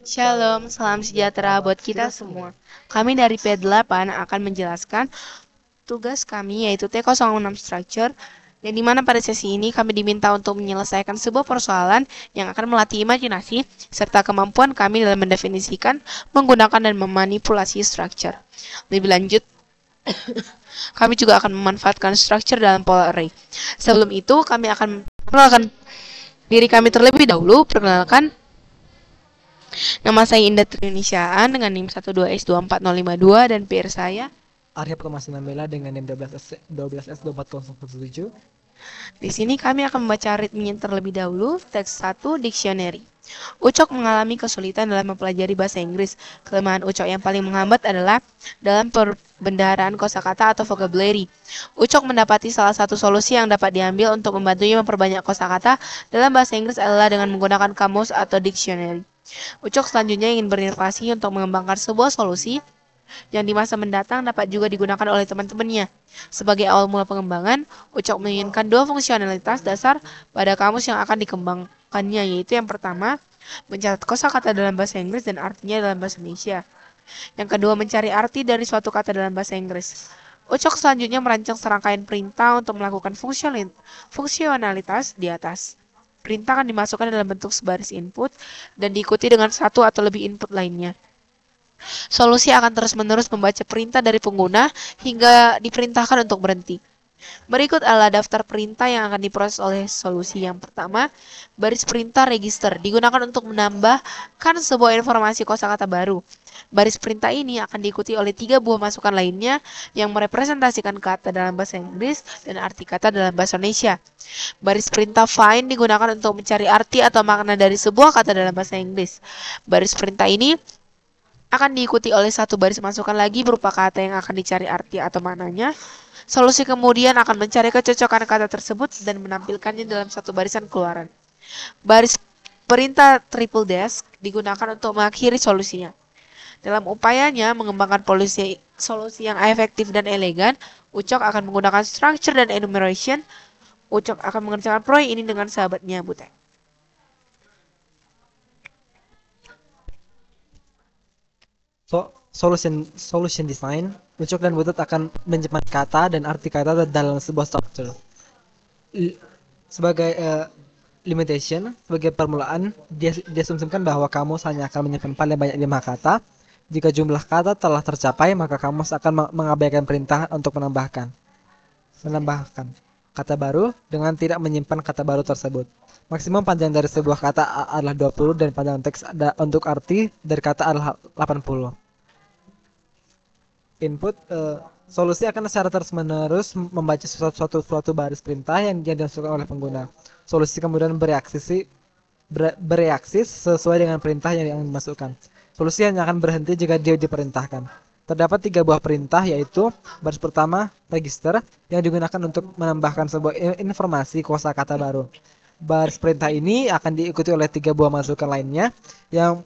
Shalom, salam sejahtera buat kita semua. Kami dari P8 akan menjelaskan tugas kami yaitu T06 Structure, yang dimana pada sesi ini kami diminta untuk menyelesaikan sebuah persoalan yang akan melatih imajinasi serta kemampuan kami dalam mendefinisikan, menggunakan, dan memanipulasi structure. Lebih lanjut, kami juga akan memanfaatkan structure dalam pola array. Sebelum itu, kami akan memperkenalkan diri kami terlebih dahulu. Perkenalkan, nama saya Indah Trinisyaan dengan NIM 12S24052 dan PR saya. Arya Pramana dengan NIM 12S24017. Di sini kami akan membaca ritmenya terlebih dahulu. Teks 1, Dictionary. Ucok mengalami kesulitan dalam mempelajari bahasa Inggris. Kelemahan Ucok yang paling menghambat adalah dalam perbendaharaan kosakata atau vocabulary. Ucok mendapati salah satu solusi yang dapat diambil untuk membantunya memperbanyak kosakata dalam bahasa Inggris adalah dengan menggunakan kamus atau dictionary. Ucok selanjutnya ingin berinovasi untuk mengembangkan sebuah solusi yang di masa mendatang dapat juga digunakan oleh teman-temannya. Sebagai awal mula pengembangan, Ucok menginginkan dua fungsionalitas dasar pada kamus yang akan dikembangkannya, yaitu yang pertama, mencatat kosakata dalam bahasa Inggris dan artinya dalam bahasa Indonesia. Yang kedua, mencari arti dari suatu kata dalam bahasa Inggris. Ucok selanjutnya merancang serangkaian perintah untuk melakukan fungsionalitas di atas. Perintah akan dimasukkan dalam bentuk sebaris input dan diikuti dengan satu atau lebih input lainnya. Solusi akan terus-menerus membaca perintah dari pengguna hingga diperintahkan untuk berhenti. Berikut adalah daftar perintah yang akan diproses oleh solusi. Yang pertama, baris perintah register digunakan untuk menambahkan sebuah informasi kosakata baru. Baris perintah ini akan diikuti oleh 3 buah masukan lainnya yang merepresentasikan kata dalam bahasa Inggris dan arti kata dalam bahasa Indonesia. Baris perintah find digunakan untuk mencari arti atau makna dari sebuah kata dalam bahasa Inggris. Baris perintah ini akan diikuti oleh satu baris masukan lagi berupa kata yang akan dicari arti atau maknanya. Solusi kemudian akan mencari kecocokan kata tersebut dan menampilkannya dalam satu barisan keluaran. Baris perintah triple dash digunakan untuk mengakhiri solusinya. Dalam upayanya mengembangkan solusi yang efektif dan elegan, Ucok akan menggunakan structure dan enumeration. Ucok akan mengerjakan proyek ini dengan sahabatnya, Butet. Solution design, Ucok dan Butet akan menjemahkan kata dan arti kata dalam sebuah structure. Sebagai limitation, sebagai permulaan, diasumsikan bahwa kamus hanya akan menyimpan paling banyak 5 kata. Jika jumlah kata telah tercapai, maka kamus akan mengabaikan perintah untuk menambahkan kata baru dengan tidak menyimpan kata baru tersebut. Maksimum panjang dari sebuah kata adalah 20 dan panjang teks untuk arti dari kata adalah 80. Input, solusi akan secara terus-menerus membaca suatu baris perintah yang dimasukkan oleh pengguna. Solusi kemudian bereaksi sesuai dengan perintah yang dimasukkan. Solusi hanya akan berhenti jika dia diperintahkan. Terdapat 3 buah perintah, yaitu baris pertama, register, yang digunakan untuk menambahkan sebuah informasi kosakata baru. Baris perintah ini akan diikuti oleh 3 buah masukan lainnya yang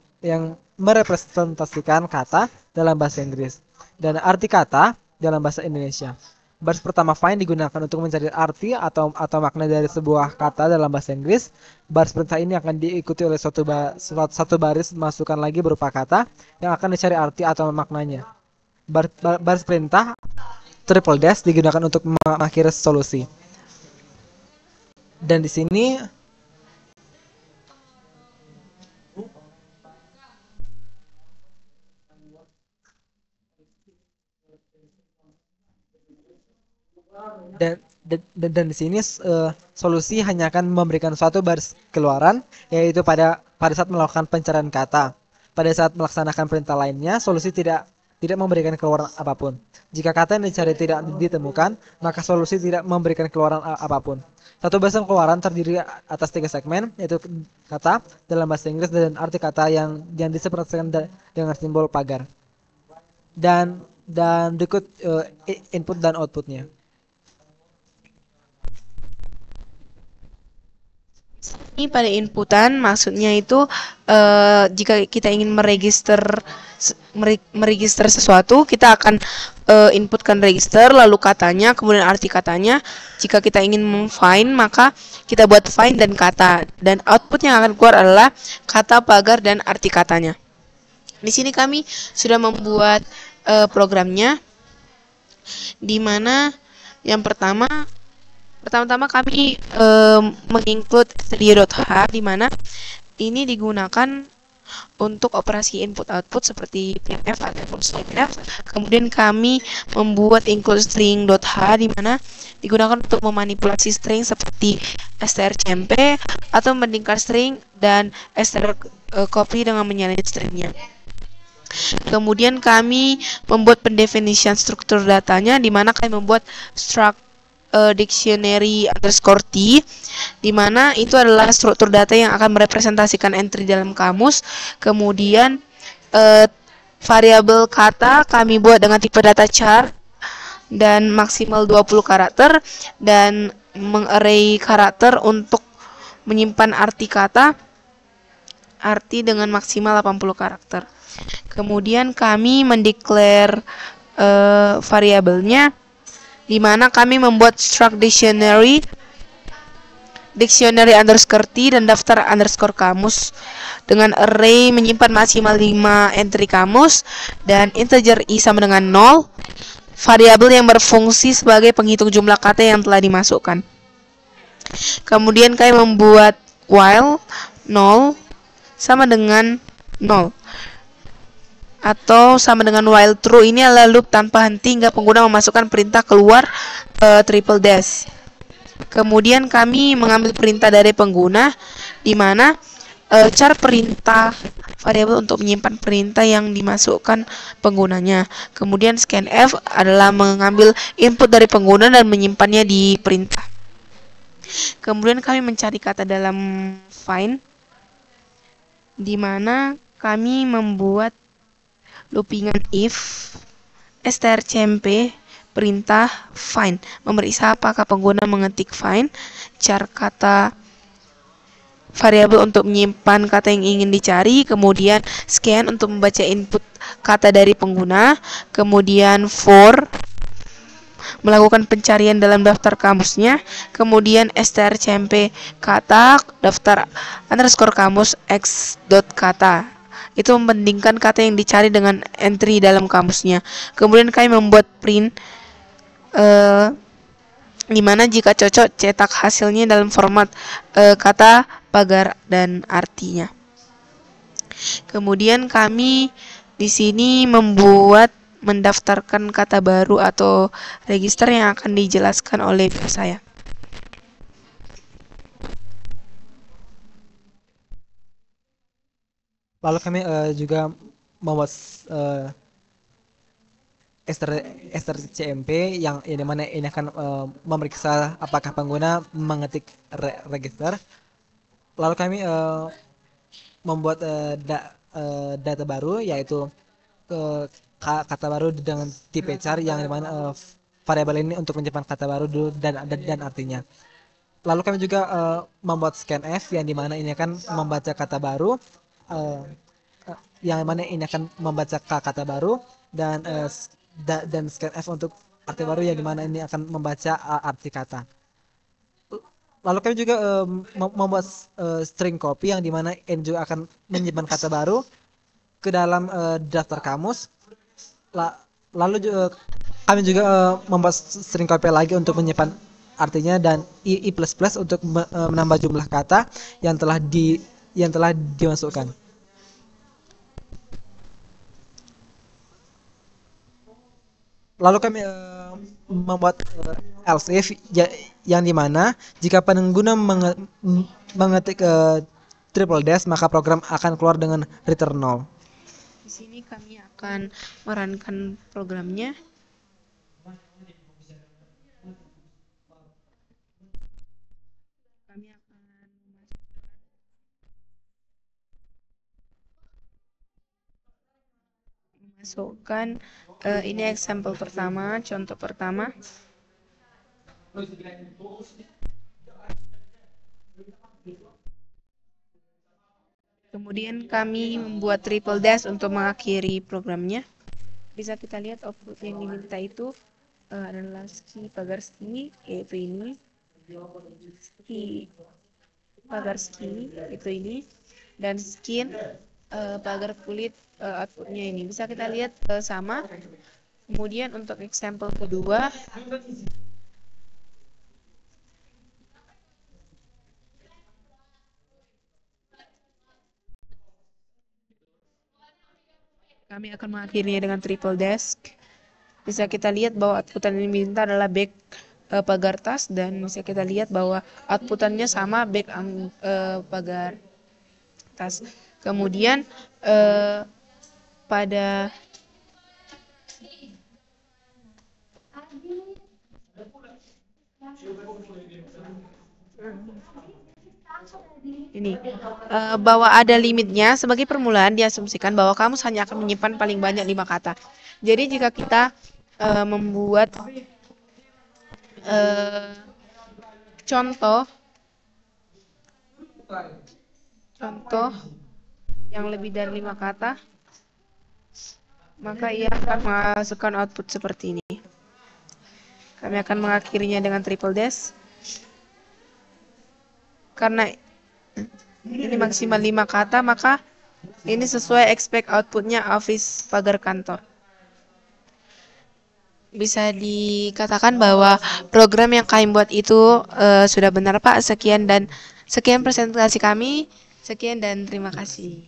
merepresentasikan kata dalam bahasa Inggris dan arti kata dalam bahasa Indonesia. Baris pertama find digunakan untuk mencari arti atau makna dari sebuah kata dalam bahasa Inggris. Baris perintah ini akan diikuti oleh satu baris masukan lagi berupa kata yang akan dicari arti atau maknanya. Baris perintah triple dash digunakan untuk mengakhiri solusi. Dan di sini dan di sini solusi hanya akan memberikan suatu baris keluaran, yaitu pada saat melakukan pencarian kata. Pada saat melaksanakan perintah lainnya, solusi tidak memberikan keluaran apapun. Jika kata yang dicari tidak ditemukan, maka solusi tidak memberikan keluaran apapun. Satu barisan keluaran terdiri atas 3 segmen, yaitu kata dalam bahasa Inggris dan arti kata yang disesuaikan dengan simbol pagar. Dan berikut input dan outputnya. Ini pada inputan, maksudnya itu jika kita ingin meregister sesuatu, kita akan inputkan register, lalu katanya, kemudian arti katanya. Jika kita ingin find, maka kita buat find dan kata, dan output yang akan keluar adalah kata, pagar, dan arti katanya. Di sini kami sudah membuat programnya, di mana yang pertama-tama kami menginclude studio.h, di mana ini digunakan untuk operasi input output seperti printf ataupun sweepf. Kemudian kami membuat include string.h, di mana digunakan untuk memanipulasi string seperti strcmp atau membandingkan string dan strcopy dengan menyalin stringnya. Kemudian kami membuat pendefinisian struktur datanya, di mana kami membuat struct dictionary underscore t, di mana itu adalah struktur data yang akan merepresentasikan entry dalam kamus. Kemudian variabel kata kami buat dengan tipe data char dan maksimal 20 karakter, dan mengarray karakter untuk menyimpan arti kata, arti dengan maksimal 80 karakter. Kemudian kami mendeklar variabelnya, di mana kami membuat struct dictionary underscore t dan daftar underscore kamus dengan array menyimpan maksimal 5 entry kamus dan integer i sama dengan 0, variabel yang berfungsi sebagai penghitung jumlah kata yang telah dimasukkan. Kemudian kami membuat while 0 sama dengan 0 atau sama dengan while true. Ini adalah loop tanpa henti hingga pengguna memasukkan perintah keluar triple dash. Kemudian kami mengambil perintah dari pengguna, di mana cara perintah variabel untuk menyimpan perintah yang dimasukkan penggunanya. Kemudian scanf adalah mengambil input dari pengguna dan menyimpannya di perintah. Kemudian kami mencari kata dalam find, di mana kami membuat loopingan if strcmp perintah find, memeriksa apakah pengguna mengetik find, char kata variabel untuk menyimpan kata yang ingin dicari, kemudian scan untuk membaca input kata dari pengguna, kemudian for melakukan pencarian dalam daftar kamusnya, kemudian strcmp kata daftar underscore kamus x.kata. Itu membandingkan kata yang dicari dengan entry dalam kamusnya. Kemudian kami membuat print, di mana jika cocok cetak hasilnya dalam format kata, pagar, dan artinya. Kemudian kami di sini mendaftarkan kata baru atau register yang akan dijelaskan oleh saya. Lalu kami juga membuat strcmp yang dimana ini akan memeriksa apakah pengguna mengetik register. Lalu kami membuat data baru, yaitu kata baru dengan tipe char, yang dimana variabel ini untuk menyimpan kata baru dulu dan artinya. Lalu kami juga membuat scanf, yang dimana ini akan membaca kata baru, yang mana ini akan membaca kata baru, dan scanf untuk arti baru, yang dimana ini akan membaca arti kata. Lalu kami juga membuat string copy, yang dimana ini juga akan menyimpan kata baru ke dalam daftar kamus. Lalu kami juga membuat string copy lagi untuk menyimpan artinya, dan i++ untuk menambah jumlah kata yang telah dimasukkan. Lalu kami membuat else if, yang dimana jika pengguna mengetik triple dash, maka program akan keluar dengan return 0. Di sini kami akan merankan programnya. Kami akan memasukkan ini example pertama, contoh pertama. Kemudian kami membuat triple dash untuk mengakhiri programnya. Bisa kita lihat output yang diminta itu adalah ski pagar ski, yaitu ini. Ski pagar ski, itu ini. Dan skin pagar kulit, outputnya ini. Bisa kita lihat sama. Kemudian untuk example kedua, kami akan mengakhirinya dengan triple dash. Bisa kita lihat bahwa outputan yang diminta adalah back pagar tas, dan bisa kita lihat bahwa outputannya sama back pagar tas. Kemudian pada ini bahwa ada limitnya. Sebagai permulaan diasumsikan bahwa kamus hanya akan menyimpan paling banyak 5 kata. Jadi jika kita membuat contoh yang lebih dari 5 kata, maka ia akan menghasilkan output seperti ini. Kami akan mengakhirinya dengan triple dash. Karena ini maksimal 5 kata, maka ini sesuai expect outputnya office pagar kantor. Bisa dikatakan bahwa program yang kami buat itu sudah benar, Pak. Sekian presentasi kami. Sekian dan terima kasih.